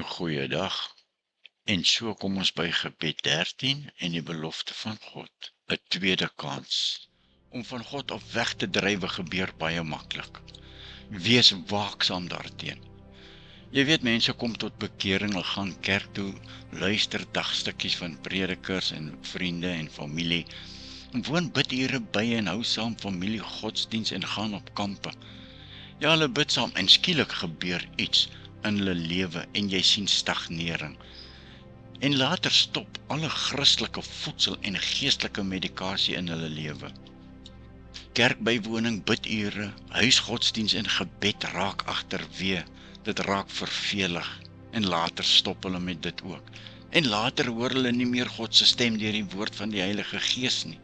Goeiedag. En so kom ons by gebed 13 en die belofte van God. 'n Tweede kans. Om van God af weg te drywe gebeur baie maklik. Wees waaksaam daarteen. Jy weet, mense kom tot bekering, hulle gaan kerk toe, luister dagstukkies van predikers en vriende en familie, en woon bidure by en hou saam familie godsdiens en gaan op kampe. Ja, hulle bid saam en skielik gebeur iets in hulle lewe en jy sien stagnering. En later stop alle Christelike voedsel en geestelike medikasie in hulle lewe. Kerkbywoning, bidure, huisgodsdiens en gebed raak agterwee. Dit raak vervelig en later stop hulle met dit ook. En later hoor hulle nie meer God se stem deur die woord van die Heilige Gees nie,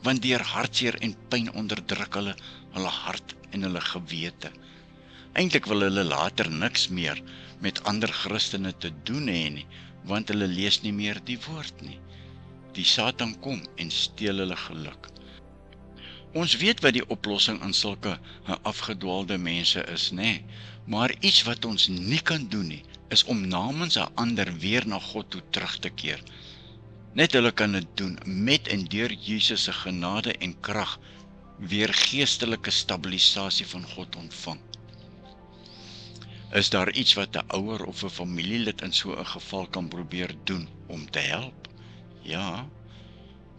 want deur hartseer en pyn onderdruk hulle hart en hulle gewete. Eintlik wil hulle later niks meer met ander Christene te doen hê nie, want hulle lees nie meer die woord nie. Die Satan kom en steel hulle geluk. Ons weet wat die oplossing aan sulke afgedwaalde mense is, nê? Maar iets wat ons nie kan doen nie, is om namens 'n ander weer na God toe terug te keer. Net hulle kan dit doen met en deur Jesus se genade en krag weer geestelike stabilisasie van God ontvang. Is daar iets wat 'n ouer of 'n familielid in so 'n geval kan probeer doen om te help? Ja.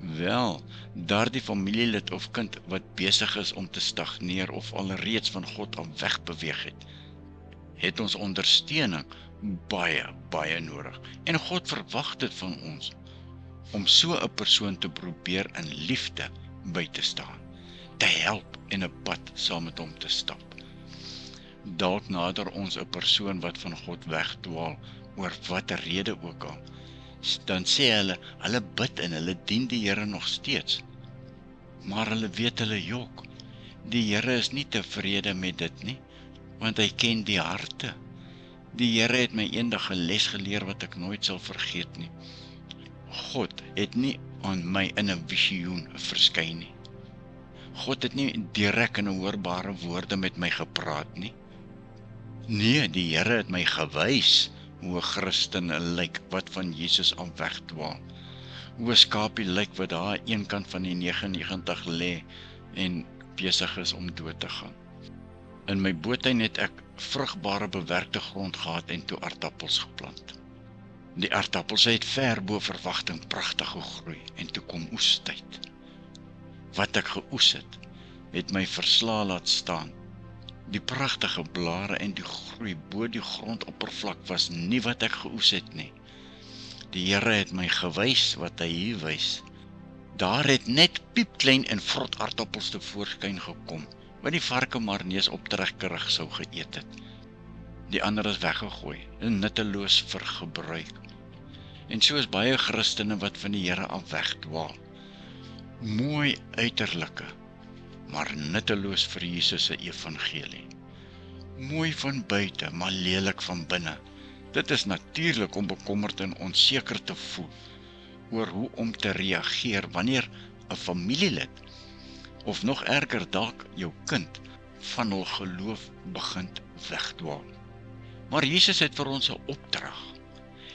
Wel, daardie familielid of kind wat besig is om te stagneer of alreeds van God af wegbeweeg het ons ondersteuning baie nodig. En God verwag dit van ons om so 'n persoon te probeer in liefde by te staan, te help en 'n pad saam met hom te stap. Dalk nader ons 'n persoon wat van God wegdwaal, oor watter rede ook al. Dan sê hulle bid en hulle dien die Here nog steeds. Maar hulle weet hulle jok. Die Here is nie tevrede met dit nie, want hy ken die harte. Die Here het my eendag 'n les geleer wat ek nooit sal vergeet nie. God het nie aan my in 'n visioen verskyn nie. God het nie direk in 'n hoorbare woorde met my gepraat nie. Nee, die Here het my gewys hoe 'n Christen lyk wat van Jesus af wegdwaal. Hoe 'n skapie lyk wat daar aan een kant van die 99 lê en besig is om dood te gaan. In my boertuin het ek vrugbare bewerkte grond gehad en toe aardappels geplant. Die aardappels het ver bo verwagting pragtig gegroei en toe kom oestyd. Wat ek geoes het my versla laat staan. Die pragtige blare en die groei bo die grondoppervlak was nie wat ek geoes het nie. Die Here het my gewys wat hy hier wys. Daar het net piepklein en vrot aardappels tevoorskyn gekom, wat die varke maar nie eens optrekkerig sou geëet het. Die ander is weggegooi en nutteloos vir gebruik. En so is baie Christene wat van die Here af wegdwaal. Mooi uiterlike, maar nutteloos vir Jesus se evangelie. Mooi van buite, maar lelik van binne. Dit is natuurlik om bekommerd en onseker te voel oor hoe om te reageer wanneer 'n familielid, of nog erger dalk jou kind, van hul geloof begin wegdwaal. Maar Jesus het vir ons 'n opdrag.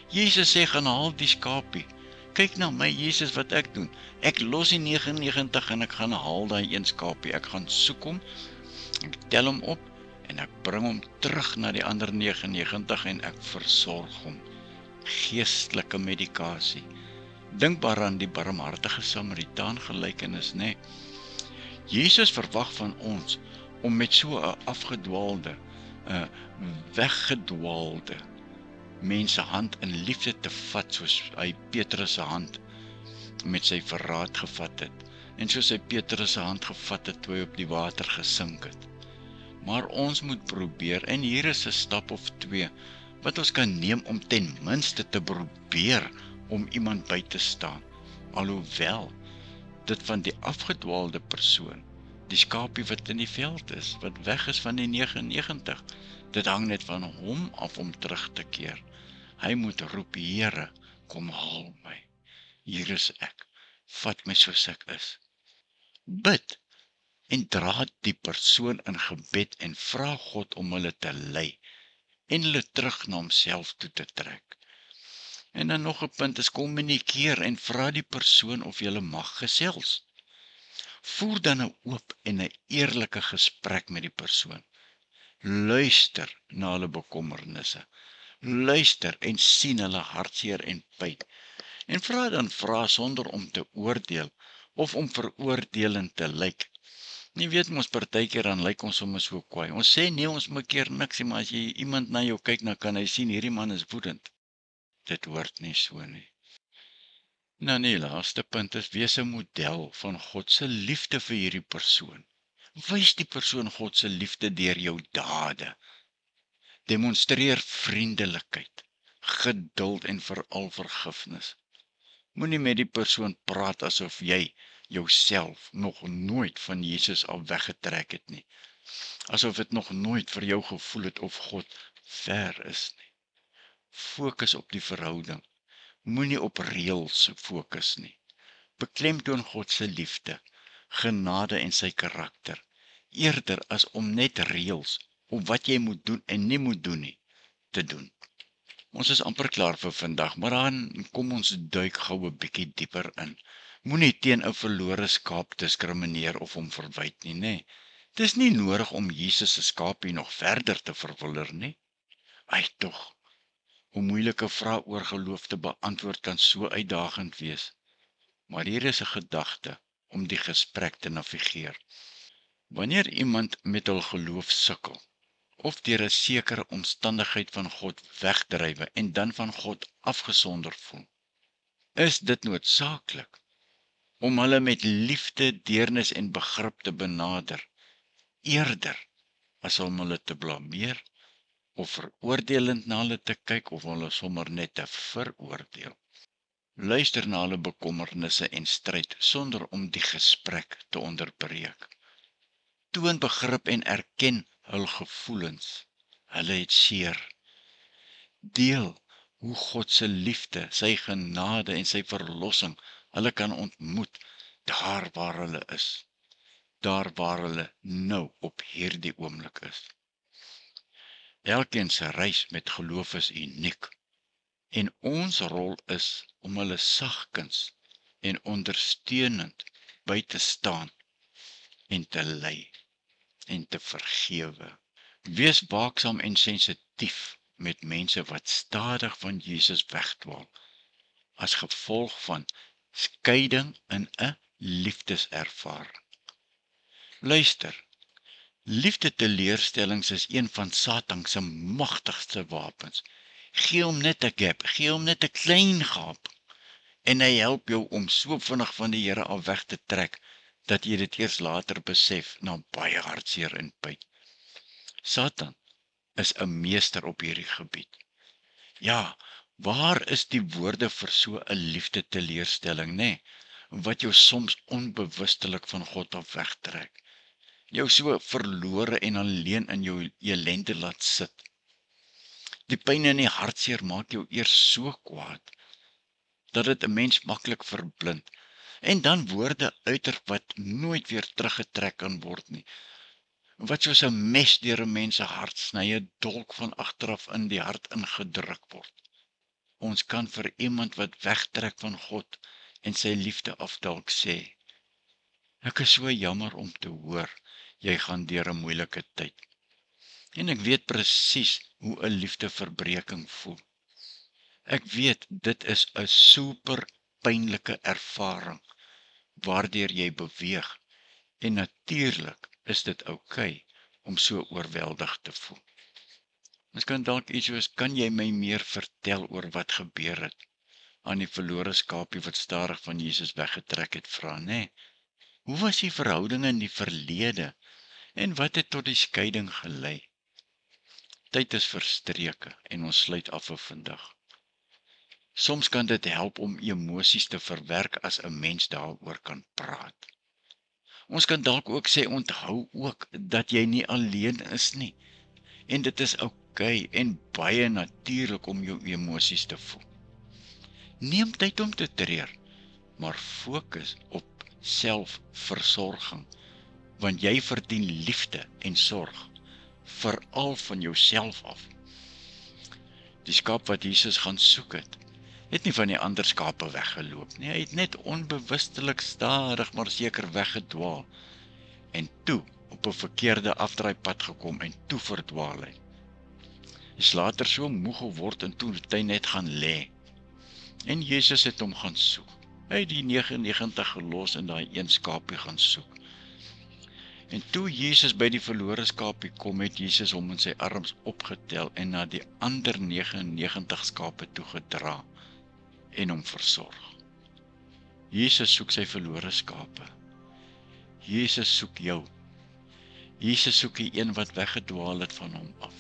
Jesus sê, gaan haal die skapie. Kyk na my, Jesus, wat ek doen. Ek los die 99 en ek gaan haal daai een skapie. Ek gaan soek hom, ek tel hom op en ek bring hom terug na die ander 99 en ek versorg hom. Geestelike medikasie. Dink maar aan die barmhartige Samaritaan gelykenis, né? Jesus verwag van ons om met so 'n afgedwaalde, weggedwaalde mense hand in liefde te vat, soos hy Petrus se hand met sy verraad gevat het, en soos hy Petrus se hand gevat het toe hy op die water gesink het. Maar ons moet probeer, en hier is 'n stap of 2, wat ons kan neem om ten minste te probeer om iemand by te staan, alhoewel dit van die afgedwaalde persoon, die skapie wat in die veld is, wat weg is van die 99, dit hang net van hom af om terug te keer. Hy moet roep, Here, kom haal my. Hier is ek, vat my soos ek is. Bid en dra die persoon in gebed en vra God om hulle te lei en hulle terug na homself toe te trek. En dan nog 'n punt is kommunikeer en vra die persoon of jy mag gesels. Voer dan 'n oop en 'n eerlike gesprek met die persoon. Luister na hulle bekommernisse. Luister en sien hulle hartseer en pyn. En vra dan vrae sonder om te oordeel of om veroordelend te lyk. Jy weet mos partykeer dan lyk ons sommer so kwaai. Ons sê nee, ons maak keer niks nie, maar as jy iemand na jou kyk, dan kan hy sien hierdie man is woedend. Dit hoort nie so nie. Nou die laaste punt is wees 'n model van God se liefde vir hierdie persoon. Wys die persoon God se liefde deur jou dade. Demonstreer vriendelikheid, geduld en veral vergifnis. Moenie met die persoon praat asof jy jouself nog nooit van Jesus af weggetrek het nie. Asof dit nog nooit vir jou gevoel het of God ver is nie. Fokus op die verhouding. Moenie op reëls fokus nie. Beklemtoon God se liefde, genade en sy karakter, eerder as om net reëls op wat jy moet doen en nie moet doen nie, te doen. Ons is amper klaar vir vandag, maar dan kom ons duik gou 'n bietjie dieper in. Moenie teen 'n verlore skaap diskrimineer of hom verwyd nie, nê. Dis nie nodig om Jesus se skaapie nog verder te verwilder nie. Ai tog, hoe moeilike vrae oor geloof te beantwoord kan so uitdagend wees. Maar hier is 'n gedagte om die gesprek te navigeer. Wanneer iemand met hul geloof sukkel, of deur 'n sekere omstandigheid van God wegdrywe en dan van God afgesonder voel, is dit noodsaaklik om hulle met liefde, deernis en begrip te benader, eerder as om hulle te blameer of veroordelend na hulle te kyk of hulle sommer net te veroordeel. Luister na hulle bekommernisse en stryd sonder om die gesprek te onderbreek. Toon begrip en erken hul gevoelens. Hulle het seer. Deel hoe God se liefde, sy genade en sy verlossing hulle kan ontmoet daar waar hulle is. Daar waar hulle nou op hierdie oomblik is. Elkeen se reis met geloof is uniek. En ons rol is om hulle sagkens en ondersteunend by te staan en te lei en te vergewe. Wees waaksaam en sensitief met mense wat stadig van Jesus wegdwaal, as gevolg van skeiding in 'n liefdeservaring. Luister, liefde-teleurstellings is een van Satan se magtigste wapens. Gee hom net 'n gap, gee hom net 'n klein gap, en hy help jou om so vinnig van die Here af weg te trek, dat jy dit eers later besef, na baie hartseer en pyn. Satan is 'n meester op hierdie gebied. Ja, waar is die woorde vir so 'n liefde-teleurstelling, nê? Wat jou soms onbewustelik van God af wegtrek. Jou so verlore en alleen in jou ellende laat sit. Die pyn en die hartseer maak jou eers so kwaad, dat dit 'n mens maklik verblind, en dan woorde uiter wat nooit weer teruggetrek kan word nie, wat soos 'n mes deur 'n mens se hart sny, 'n dolk van agteraf in die hart ingedruk word. Ons kan vir iemand wat wegtrek van God en sy liefde af dalk sê, ek is so jammer om te hoor, jy gaan deur 'n moeilike tyd. En ek weet presies hoe 'n liefdeverbreking voel. Ek weet, dit is 'n super pynlike ervaring, waardeur jy beweeg, en natuurlik is dit oukei om so oorweldig te voel. Ons kan dalk iets soos, kan jy my meer vertel oor wat gebeur het, aan die verlore skaapie wat stadig van Jesus weggetrek het, vra, nê? Hoe was die verhouding in die verlede, en wat het tot die skeiding gelei? Tyd is verstreke, en ons sluit af vir vandag. Soms kan dit help om emosies te verwerk as 'n mens daaroor kan praat. Ons kan dalk ook sê, onthou ook dat jy nie alleen is nie. En dit is oukei en baie natuurlik om jou emosies te voel. Neem tyd om te treur, maar fokus op selfversorging, want jy verdien liefde en sorg, veral van jouself af. Die skaap wat Jesus gaan soek het nie van die ander skape weggeloop nie. Hy het net onbewustelik stadig maar seker weggedwaal. En toe op 'n verkeerde afdraaipad gekom en toe verdwaal hy. Hy is later so moeg geword en toe het hy net gaan lê. En Jesus het hom gaan soek. Hy het die 99 gelos en daai een skaapie gaan soek. En toe Jesus by die verlore skaapie kom, het Jesus hom in sy arms opgetel en na die ander 99 skape toe gedra en hom versorg. Jesus soek sy verlore skape. Jesus soek jou. Jesus soek die een wat weggedwaal het van hom af.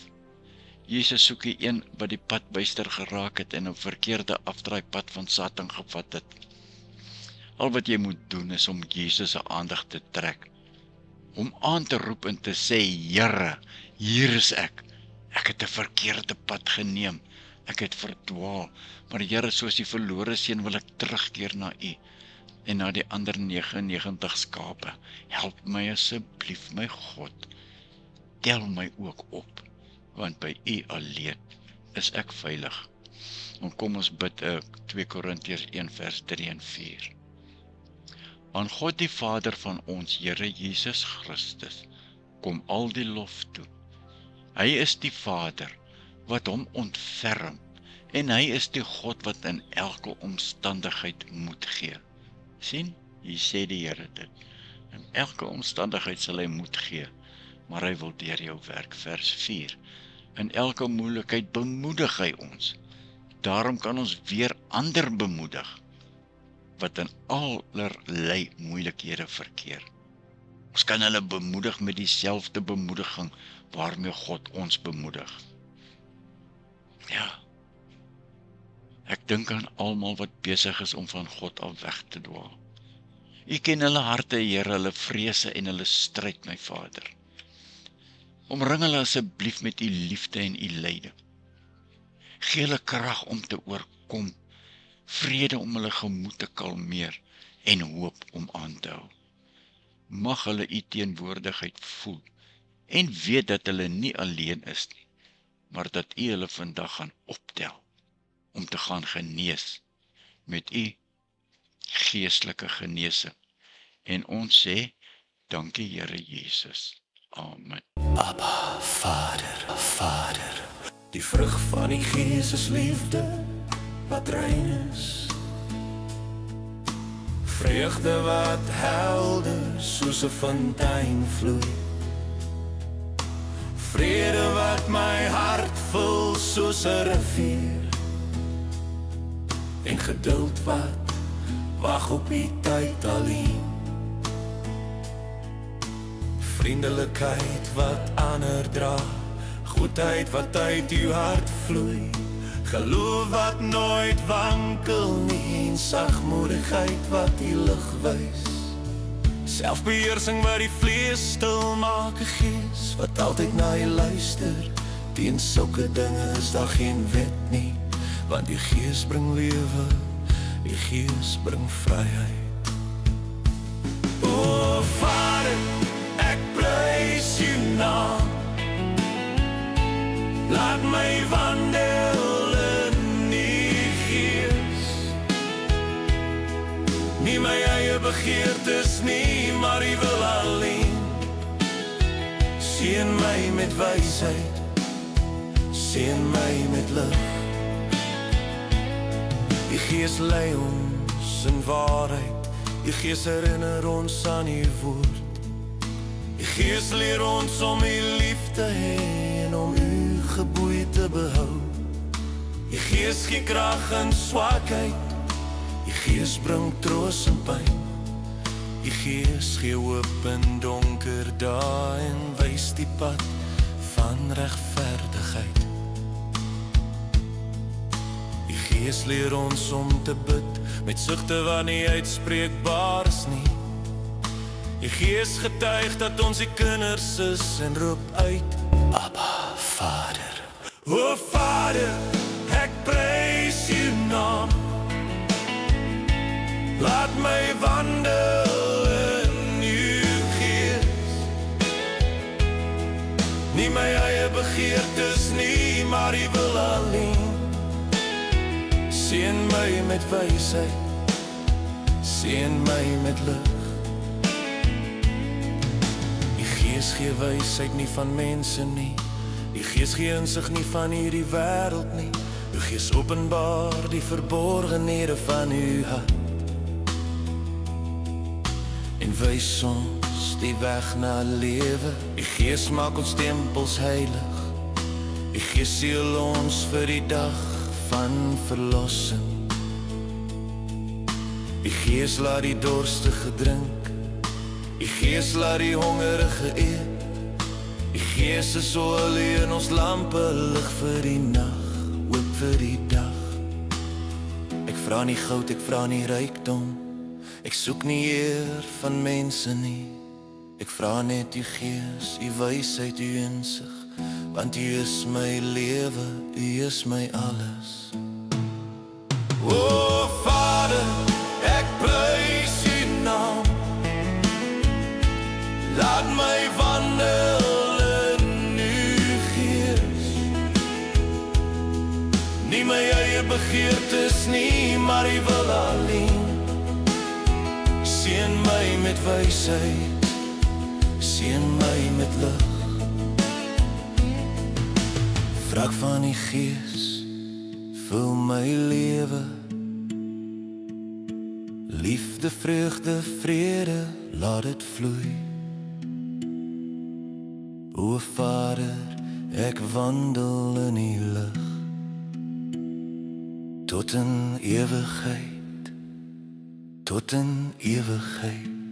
Jesus soek die een wat die pad byster geraak het en 'n verkeerde afdraaipad van Satan gevat het. Al wat jy moet doen is om Jesus se aandag te trek, om aan te roep en te sê, Here, hier is ek. Ek het 'n verkeerde pad geneem. Ek het verdwaal, maar Here, soos die verlore seun wil ek terugkeer na U en na die ander 99 skape. Help my asseblief, my God. Tel my ook op, want by U alleen is ek veilig. En kom ons bid 2 Korintiërs 1 vers 3 en 4. Aan God die Vader van ons Here Jesus Christus kom al die lof toe. Hy is die Vader wat hom ontferm en hy is die God wat in elke omstandigheid moed gee. Sien, hier sê die Here dit. In elke omstandigheid sal hy moed gee, maar hy wil deur jou werk. Vers 4. In elke moeilikheid bemoedig hy ons. Daarom kan ons weer ander bemoedig, wat in allerlei moeilikhede verkeer. Ons kan hulle bemoedig met dieselfde bemoediging waarmee God ons bemoedig. Ja, ek dink aan almal wat besig is om van God af weg te dwaal. U ken hulle harte, Here, hulle vrese en hulle stryd, my Vader. Omring hulle asseblief met U liefde en U lyding. Gee hulle krag om te oorkom, vrede om hulle gemoed te kalmeer en hoop om aan te hou. Mag hulle U teenwoordigheid voel en weet dat hulle nie alleen is nie, maar dat U hulle vandag gaan optel om te gaan genees met U geestelike genesing. En ons sê, dankie Here Jesus. Amen. Abba, Vader, Vader, die vrug van die Gees is liefde wat rein is. Vreugde wat helder soos 'n fontein vloei. Vrede wat my hart vul soos 'n rivier. En geduld wat wag op die tyd alleen. Vriendelikheid wat ander dra, goedheid wat uit uw hart vloei. Geloof wat nooit wankel nie, en sagmoedigheid wat die lig wys. Selfbeheersing wat die vlees stil maak, 'n gees wat altyd na jy luister. Teen sulke dinge is daar geen wet nie, want die Gees bring lewe, die Gees bring vryheid. O Vader, ek prys U naam. Laat my wandel in U Gees. Nie my eie begeertes nie, maar U wil alleen. Seën my met wysheid, seën my met lig. U Gees lei ons in waarheid, U Gees herinner ons aan U woord. U Gees leer ons om U lief te hê en om U geboei te behou. U Gees gee krag in swakheid, U Gees bring troos in pyn. U Gees gee hoop in donker dae en wys die pad van regverdigheid. U Gees leer ons om te bid met sugte wat nie uitspreekbaar is nie. U Gees getuig dat ons die kinders is en roep uit, Abba, Vader. O Vader, ek prys U naam. Laat my wandel in U Gees. Nie my eie begeertes nie, maar U wil alleen. Seën my met wysheid, seën my met lig. Die Gees gee wysheid nie van mense nie, die Gees gee insig nie van hierdie wêreld nie. U Gees openbaar die verborgenhede van u hart en wys ons die weg na lewe. Die Gees maak ons tempels heilig, die Gees seël ons vir die dag van verlossing. Die Gees laat die dorstige drink, die Gees laat die hongerige eet. Die Gees is olie in ons lampe, lig vir die nag, hoop vir die dag. Ek vra nie goud, ek vra nie rykdom, ek soek nie eer van mense nie. Ek vra net u Gees, u wysheid, u insig, want u is my lewe, u is my alles. O Vader, ek prys u naam, laat my wandel in u Gees. Nie my eie begeertes nie, maar u wil alleen. Seën my met wysheid, seën my met lig. Vrak van die Gees, vul my lewe. Liefde, vreugde, vrede, laat dit vloei. O Vader, ek wandel in die lig, tot in ewigheid, tot in ewigheid.